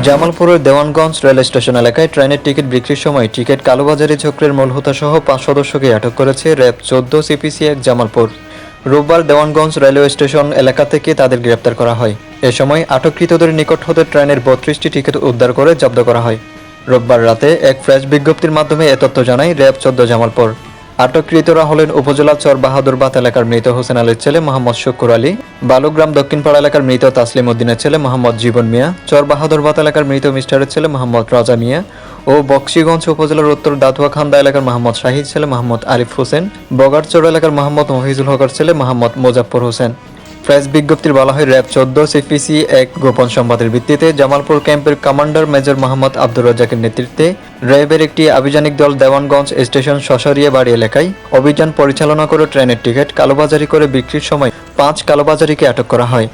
জামালপুরের Dewanganj rail station এলাকায় ট্রেনের টিকিট বিক্রির সময় টিকিট কালোবাজারি চক্রের মূল হোতাসহ 5 সদস্যকে আটক করেছে র্যাব 14 সিপিসি 1 জামালপুর। রোববার দেওয়ানগঞ্জ রেলওয়ে স্টেশন এলাকা থেকে তাদের গ্রেপ্তার করা হয়। এ সময় আটককৃতদের নিকট হতে ট্রেনের 32টি টিকিট উদ্ধার করে জব্দ করা হয়। রোববার রাতে এক প্রেস বিজ্ঞপ্তির মাধ্যমে এ তথ্য জানায় র্যাব 14 জামালপুর। আটককৃতরা হলেন উপজেলা চর বাহাদুরবাদ এলাকার মৃত হোসেন আলীর ছেলে মোহাম্মদ শুক্কুর আলী, বালুগ্রাম দক্ষিণপাড়া এলাকার মৃত তাসলিম উদ্দিনের ছেলে মোহাম্মদ জীবন মিয়া, চর বাহাদুরবাদ এলাকার মৃত মিস্টারের ছেলে মোহাম্মদ রাজা মিয়া ও বক্সিগঞ্জ উপজেলার উত্তর দাতুয়া খান্দা এলাকার মোহাম্মদ শাহিদ ছেলে মোহাম্মদ আরিফ হোসেন, বগারচর এলাকার মোহাম্মদ মহিজুল হকের ছেলে মোহাম্মদ মোজাফফর হোসেন। প্রেস বিজ্ঞপ্তির বলা হয় র্যাব 14 সিপিসি 1 গোপন সংবাদের ভিত্তিতে জামালপুর ক্যাম্পের কমান্ডার মেজর মোহাম্মদ আব্দুর রাজ্জাকের নেতৃত্বে র্যাবের একটি আভিযানিক দল দেওয়ানগঞ্জ স্টেশন শশারিয়া বাড়ি এলাকায় অভিযান পরিচালনা করে ট্রেনের টিকিট কালোবাজারি করে বিক্রির সময় 5 কালোবাজারিকে আটক করা হয়।